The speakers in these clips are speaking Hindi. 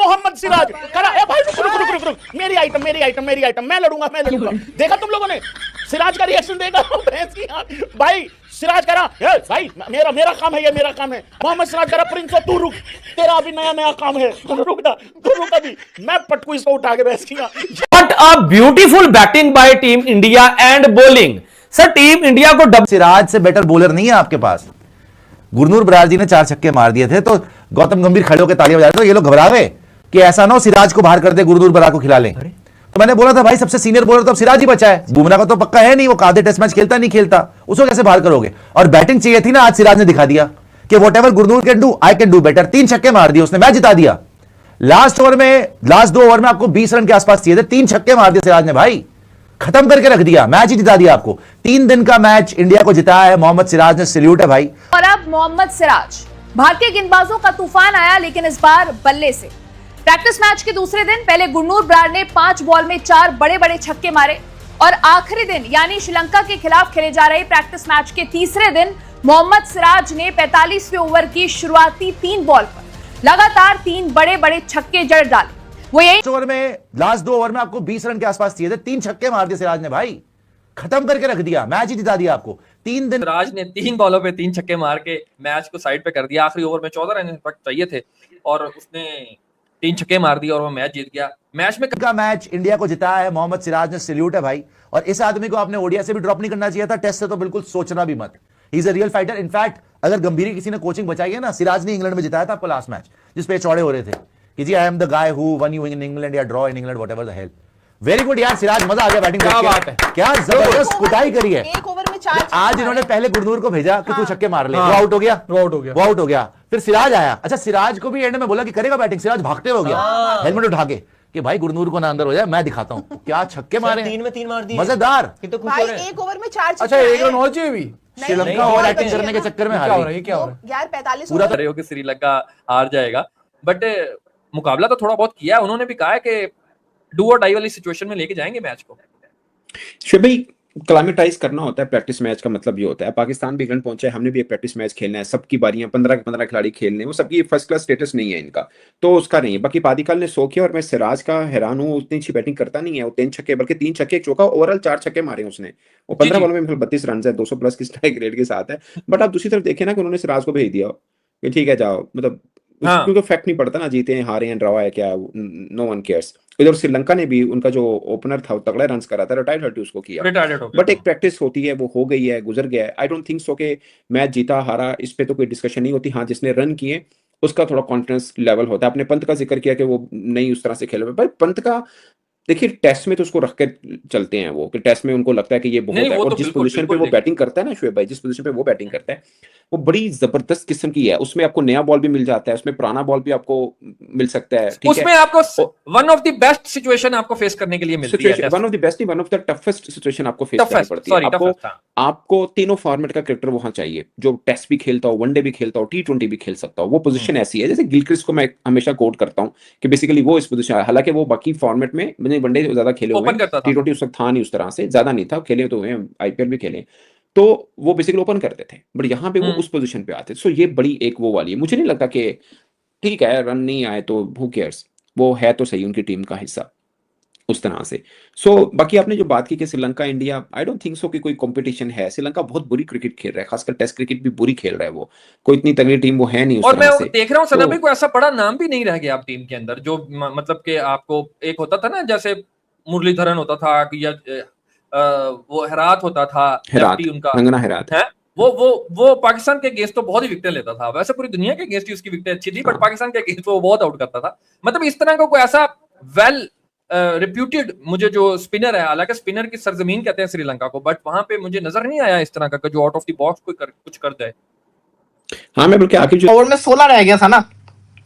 मोहम्मद सिराज करा। ए भाई रुक रुक रुक रुक रुक, मेरी आइटम मैं लड़ूंगा। देखा तुम लोगों ने सिराज का रिएक्शन? देखा भैंस की भाई। सिराज करा भाई मेरा काम है, ये मेरा काम है। मोहम्मद सिराज करा प्रिंस तू रुक, तेरा अभी नया काम है, रुक अभी मैं पटकू इसको उठा के भैंस की। What a beautiful batting by team India and bowling. Sir team India को सिराज से बेटर बॉलर नहीं है आपके पास। गुरनूर बरार जी ने 4 छक्के मार दिए थे तो गौतम गंभीर खड़े होकर तालियां बजा रहे, तो ये लोग घबरा गए कि ऐसा ना हो सिराज को बाहर कर दे, गुरनूर बरार को खिला लें। तो मैंने बोला था भाई सबसे सीनियर बॉलर तो अब सिराज ही बचा है, बुमराह का तो पक्का है नहीं, वो आधे टेस्ट मैच खेलता नहीं खेलता, उसको कैसे बाहर करोगे? और बैटिंग चाहिए थी ना, आज सिराज ने दिखा दिया कि whatever Gurnoor can do I can do better. 3 छक्के मार दिए उसने, मैच जिता दिया। लास्ट 2 ओवर में आपको 20 रन के आसपास चाहिए थे, 3 छक्के मार दिए सिराज ने भाई, खत्म करके रख दिया, मैच ही जिता दिया आपको। 3 दिन का मैच इंडिया को जिताया है मोहम्मद सिराज ने, सैल्यूट है भाई। और अब मोहम्मद सिराज, भारतीय गेंदबाजों का तूफान आया लेकिन इस बार बल्ले से। प्रैक्टिस मैच के दूसरे दिन पहले गुरनूर बरार ने 5 बॉल में 4 बड़े छक्के मारे और आखिरी दिन यानी श्रीलंका के खिलाफ खेले जा रहे प्रैक्टिस मैच के तीसरे दिन मोहम्मद सिराज ने 45वें ओवर की शुरुआती 3 बॉल पर लगातार 3 बड़े छक्के जड़ डाले। वो यही लास्ट 2 ओवर में आपको 20 रन के आसपास चाहिए थे, 3 छक्के मार दिए सिराज ने भाई, खत्म करके रख दिया, मैच ही जिता दिया आपको। 3 दिन सिराज ने 3 बॉलों पे 3 छक्के मार के मैच को साइड पे कर दिया। आखिरी ओवर में 14 रन चाहिए थे और उसने 3 छक्के मार दिए और वो मैच जीत गया। मैच इंडिया को जिताया है मोहम्मद सिराज ने, सैल्यूट है भाई। और इस आदमी को आपने ओडिया से भी ड्रॉप नहीं करना चाहिए था, टेस्ट से तो बिल्कुल सोचना भी मत। He is a real fighter. In fact अगर गंभीर किसी ने कोचिंग बचाई है ना, सिराज ने इंग्लैंड में जिताया था आपको लास्ट मैच, जिसपे चौड़े हो रहे थे कि जी I am the guy who won you in England या draw in England whatever the hell. Very good यार सिराज, मजा आ गया बैटिंग क्या बात है, क्या जबरदस्त कुटाई करी है। 1 ओवर में 4 आज इन्होंने पहले गुरनूर को भेजा कि तू छक्के मार ले, वो आउट हो गया, फिर सिराज आया। अच्छा सिराज को भी एंड में बोला कि करेगा बैटिंग, सिराज भागते हो गया हेलमेट उठा के कि भाई गुरनूर को ना अंदर हो जाए, मैं दिखाता हूं क्या छक्के मारे। 3 में 3 मार दिए, मजेदार। तो खुश भाई हो रहे हैं। 1 ओवर में 4 अच्छा एक रन और चाहिए भी, श्रीलंका और बैटिंग करने के चक्कर में हार गई। क्या हो रहा है यार 45 पूरा रहे हो कि श्रीलंका हार जाएगा, बट मुकाबला तो थोड़ा बहुत किया। उन्होंने भी कहा है कि डू और डाई वाली सिचुएशन में लेके जाएंगे मैच को। शुभ भाई क्लाइमेटाइज करना होता है प्रैक्टिस मैच का, मतलब ये होता है। पाकिस्तान भी इंग्लैंड पहुंचा है, हमने भी एक प्रैक्टिस मैच खेलना है, सबकी बारियां 15 के 15 खिलाड़ी खेलने, वो सबकी फर्स्ट क्लास स्टेटस नहीं है इनका, तो उसका नहीं है। बाकी पादिकाल ने 100 किया और मैं सिराज का हैरान हूँ, उतनी अच्छी बैटिंग करता नहीं है वो। 3 छक्के बल्कि 3 छक्के 1 चौका, ओवरऑल 4 छक्के मारे उसने। वो 15 बॉलों में 32 रन है, 200 प्लस की स्ट्राइक रेट के साथ है। बट आप दूसरी तरफ देखें ना कि उन्होंने सिराज को भेज दिया कि ठीक है जाओ, मतलब क्योंकि फैक्ट नहीं पड़ता ना, जीते हैं हारे हैं ड्रॉ है क्या, नो वन केयर्स। इधर श्रीलंका ने भी उनका जो ओपनर था तगड़ा रन करा था, रिटायर्ड हर्टी उसको किया, बट एक प्रैक्टिस होती है, वो हो गई है, गुजर गया है। आई डोंट थिंक सो कि मैच जीता हारा इस पे तो कोई डिस्कशन नहीं होती। हाँ जिसने रन किए उसका थोड़ा कॉन्फिडेंस लेवल होता है। आपने पंत का जिक्र किया कि वो नहीं उस तरह से खेले, पर पंत का देखिए टेस्ट में तो उसको रख के चलते हैं वो, कि टेस्ट में उनको लगता है कि ये बहुत है, और जिस पोजीशन पे वो बैटिंग करता है ना शुएब भाई, जिस पोजीशन पे वो बैटिंग करता है वो बड़ी जबरदस्त किस्म की है। उसमें आपको नया बॉल भी मिल जाता है, उसमें पुराना बॉल भी आपको मिल सकता है, ठीक उसमें है? आपको one of the best situation आपको फेस करने के लिए मिलती है, one of the best, one of the toughest situation आपको फेस करनी पड़ती है। आपको तीनों फॉर्मेट का क्रिकेटर वहां चाहिए, जो टेस्ट भी खेलता हो, वनडे भी खेलता हो, T20 भी खेल सकता हो। वो पोजीशन ऐसी है, जैसे गिलक्रिस्ट को मैं हमेशा कोट करता हूँ कि बेसिकली वो इस पोजीशन, हालांकि वो बाकी फॉर्मेट में वनडे ज्यादा खेले हुए, T20 उस वक्त था नहीं उस तरह से, ज्यादा नहीं था, खेले तो IPL भी खेले, तो वो बेसिकली ओपन करते थे, बट यहाँ पे वो उस पोजीशन पे आते। सो ये बड़ी एक वो वाली है। मुझे नहीं लगता कि ठीक है रन नहीं आए तो हु केयर्स, वो है तो सही उनकी टीम का हिस्सा उस तरह से। सो बाकी आपने जो बात की कि Sri Lanka India, I don't think so कि कोई कंपटीशन है। श्रीलंका बहुत बुरी क्रिकेट खेल रहा है, खासकर टेस्ट क्रिकेट भी बुरी खेल रहा है, वो कोई इतनी तगड़ी टीम वो है नहीं उस और तरह से। मैं देख रहा हूँ सना भाई कोई ऐसा बड़ा नाम भी नहीं रह गया आप टीम के अंदर, जो मतलब कि आपको एक होता था ना, जैसे मुरलीधरन होता था या वो हेरात होता था, उनका रंगना हेरात है, वो पाकिस्तान के अगेंस्ट तो बहुत ही विकेट लेता था। वैसे पूरी दुनिया के अगेंस्ट उसकी विकेट अच्छी थी, बट पाकिस्तान के अगेंस्ट वो बहुत आउट करता था। मतलब इस तरह का कोई ऐसा वेल रिप्यूटेड मुझे जो स्पिनर है, हालांकि स्पिनर की सरजमीन कहते हैं श्रीलंका को, बट वहां पे मुझे नजर नहीं आया इस तरह का जो आउट ऑफ द बॉक्स कोई कुछ कर जाए। हाँ मैं बल्कि आखिर ओवर में 16 रह गया था ना,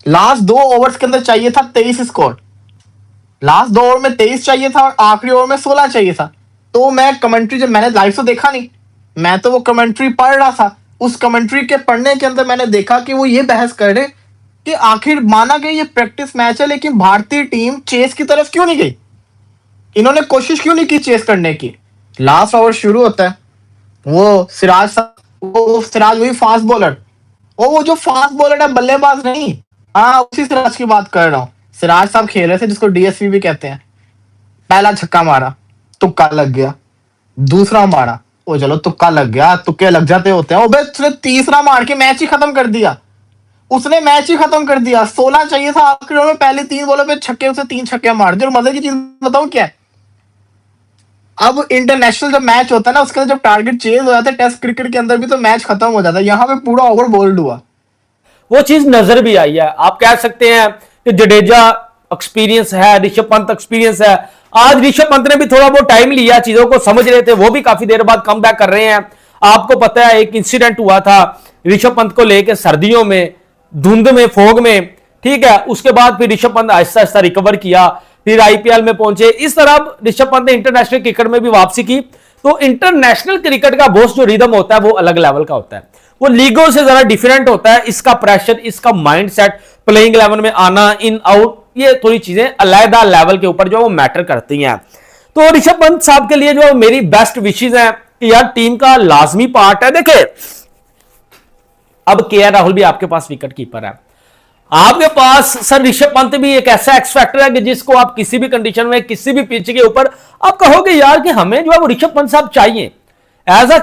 लास्ट 2 ओवर्स के अंदर चाहिए था 23 स्कोर, लास्ट 2 ओवर में 23 चाहिए था और आखिरी ओवर में 16 चाहिए था। तो मैं कमेंट्री, जब मैंने लाइव तो देखा नहीं, मैं तो वो कमेंट्री पढ़ रहा था, उस कमेंट्री के पढ़ने के अंदर मैंने देखा कि वो ये बहस कर रहे कि आखिर माना गया ये प्रैक्टिस मैच है, लेकिन भारतीय टीम चेस की तरफ क्यों नहीं गई, इन्होंने कोशिश क्यों नहीं की चेस करने की। लास्ट ओवर शुरू होता है, वो सिराज वही फास्ट बॉलर, वो जो फास्ट बॉलर है, बल्लेबाज नहीं, हाँ उसी सिराज की बात कर रहा हूँ। सिराज साहब खेल रहे थे जिसको डीएसपी भी कहते हैं। पहला छक्का मारा, तुक्का लग गया। दूसरा मारा, ओ चलो तुक्का लग गया, तुक्के लग जाते होते हैं। उसने तीसरा मार के मैच ही खत्म कर दिया। उसने मैच ही खत्म कर दिया। 16 चाहिए था आखिरी ओवर में, पहले 3 बॉलों पे छक्के, उसे 3 छक्के मार दिए। और मजे की चीज बताऊं क्या है, अब इंटरनेशनल जब मैच होता है ना, उसके अंदर जब टारगेट चेंज हो जाता है, टेस्ट क्रिकेट के अंदर भी तो मैच खत्म हो जाता है। यहाँ पे पूरा ओवर बोल्ड हुआ। वो चीज नजर भी आई है। आप कह सकते हैं कि जडेजा एक्सपीरियंस है, ऋषभ पंत एक्सपीरियंस है। आज ऋषभ पंत ने भी थोड़ा बहुत टाइम लिया, चीजों को समझ रहे थे, वो भी काफी देर बाद कम बैक कर रहे हैं। आपको पता है एक इंसिडेंट हुआ था ऋषभ पंत को लेकर सर्दियों में, धुंध में, फोग में, ठीक है। उसके बाद फिर ऋषभ पंत आहिस्ता आहिस्ता रिकवर किया, फिर आईपीएल में पहुंचे। इस तरह ऋषभ पंत ने इंटरनेशनल क्रिकेट में भी वापसी की। तो इंटरनेशनल क्रिकेट का बॉस जो रिदम होता है वो अलग लेवल का होता है, वो लीगों से जरा डिफरेंट होता है। इसका प्रेशर, इसका माइंडसेट, प्लेइंग 11 में आना, इन आउट, ये थोड़ी चीजें अलग लेवल के ऊपर जो वो मैटर करती हैं। तो ऋषभ पंत साहब के लिए जो मेरी बेस्ट विशेष है कि यार टीम का लाजमी पार्ट है। देखिए अब केएल राहुल भी आपके पास विकेट कीपर है, आपके पास सर ऋषभ पंत भी एक ऐसा एक्स फैक्टर है कि जिसको आप किसी भी कंडीशन में, किसी भी पिच के ऊपर आप कहोगे यार कि हमें जो है वो ऋषभ पंत साहब चाहिए as a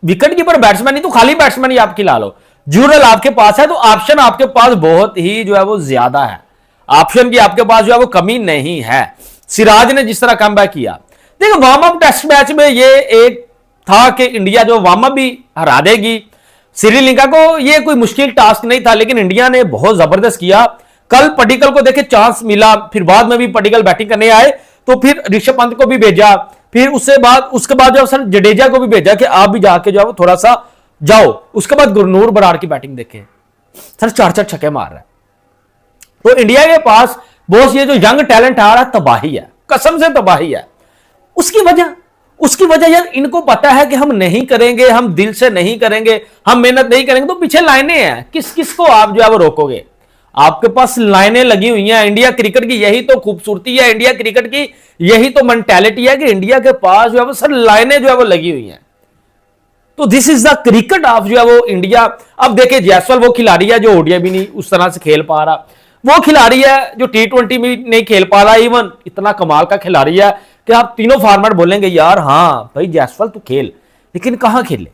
wicketkeeper, batsman ही तो खाली बैट्समैन ही आप खिला लो, ड्यूरल आपके पास है। तो ऑप्शन आपके पास बहुत ही जो है वो ज्यादा है, ऑप्शन की आपके पास जो है वो कमी नहीं है। सिराज ने जिस तरह कमबैक किया, देखो वार्म अप टेस्ट मैच में ये एक था कि इंडिया जो वार्म अप भी हरा देगी श्रीलंका को, ये कोई मुश्किल टास्क नहीं था, लेकिन इंडिया ने बहुत जबरदस्त किया। कल पडिक्कल को देखे चांस मिला, फिर बाद में भी पडिक्कल बैटिंग करने आए, तो फिर ऋषभ पंत को भी भेजा, फिर उसके बाद जो सर जडेजा को भी भेजा कि आप भी जाके जो है वो थोड़ा सा जाओ। उसके बाद गुरनूर बराड़ की बैटिंग देखें, सर 4-4 छक्के मार रहा है। तो इंडिया के पास बॉस ये जो यंग टैलेंट आ रहा है, तबाही है, कसम से तबाही है। उसकी वजह यार इनको पता है कि हम नहीं करेंगे, हम दिल से नहीं करेंगे, हम मेहनत नहीं करेंगे तो पीछे लाइनें हैं, किस को आप जो है वो रोकोगे। आपके पास लाइनें लगी हुई हैं। इंडिया क्रिकेट की यही तो खूबसूरती है, इंडिया क्रिकेट की यही तो मेंटालिटी है कि इंडिया के पास जो है वो सर लाइनें जो है वो लगी हुई हैं। तो this is the cricket of जो है वो इंडिया। अब देखिए जायसवाल वो खिलाड़ी है जो ओडीआई भी नहीं उस तरह से खेल पा रहा, वो खिलाड़ी है जो T20 भी नहीं खेल पा रहा। इवन इतना कमाल का खिलाड़ी है कि आप तीनों फॉर्मेट बोलेंगे यार हाँ भाई जायसवाल तू खेल, लेकिन कहां खेले।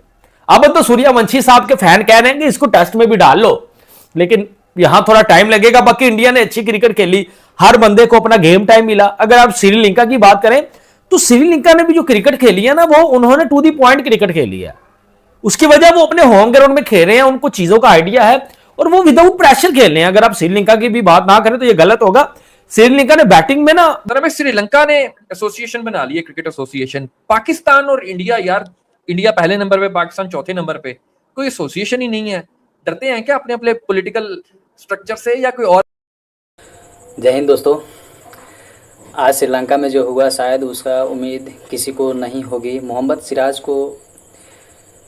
अब तो सूर्यवंशी साहब के फैन कह रहे हैं कि इसको टेस्ट में भी डाल लो, लेकिन यहां थोड़ा टाइम लगेगा। बाकी इंडिया ने अच्छी क्रिकेट खेली, हर बंदे को अपना गेम टाइम मिला। अगर आप श्रीलंका की बात करें तो श्रीलंका ने भी जो क्रिकेट खेली है ना, वो उन्होंने टू दी पॉइंट क्रिकेट खेली है। उसकी वजह वो अपने होम ग्राउंड में खेल रहे हैं, उनको चीजों का आइडिया है और वो विदाउट प्रेशर खेल रहे हैं। अगर आप श्रीलंका की भी बात ना करें तो ये गलत होगा। श्रीलंका ने बैटिंग में ना, श्रीलंका ने एसोसिएशन बना ली है, क्रिकेट एसोसिएशन। पाकिस्तान और इंडिया, यार इंडिया पहले नंबर पे, पाकिस्तान चौथे नंबर पे, कोई एसोसिएशन ही नहीं है। डरते हैं क्या अपने अपने पॉलिटिकल स्ट्रक्चर से या कोई और? जय हिंद दोस्तों। आज श्रीलंका में जो हुआ शायद उसका उम्मीद किसी को नहीं होगी। मोहम्मद सिराज को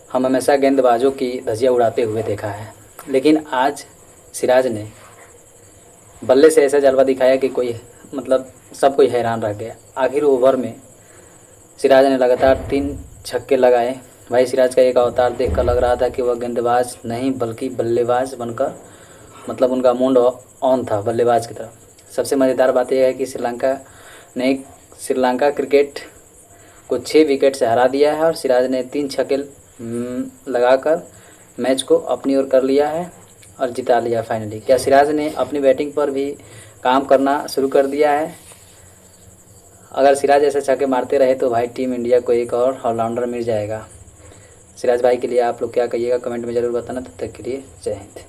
हम हमेशा गेंदबाजों की धज्जियां उड़ाते हुए देखा है, लेकिन आज सिराज ने बल्ले से ऐसा जलवा दिखाया कि कोई सब कोई हैरान रह गया। आखिर ओवर में सिराज ने लगातार 3 छक्के लगाए। भाई सिराज का एक अवतार देखकर लग रहा था कि वह गेंदबाज नहीं बल्कि बल्लेबाज बनकर उनका मूड ऑन था बल्लेबाज की तरफ। सबसे मज़ेदार बात यह है कि श्रीलंका क्रिकेट को 6 विकेट से हरा दिया है और सिराज ने 3 छक्के लगाकर मैच को अपनी ओर कर लिया है और जिता लिया फाइनली। क्या सिराज ने अपनी बैटिंग पर भी काम करना शुरू कर दिया है? अगर सिराज ऐसे छक्के मारते रहे तो भाई टीम इंडिया को एक और ऑलराउंडर मिल जाएगा। सिराज भाई के लिए आप लोग क्या कहिएगा कमेंट में ज़रूर बताना। तब तक के लिए जय हिंद।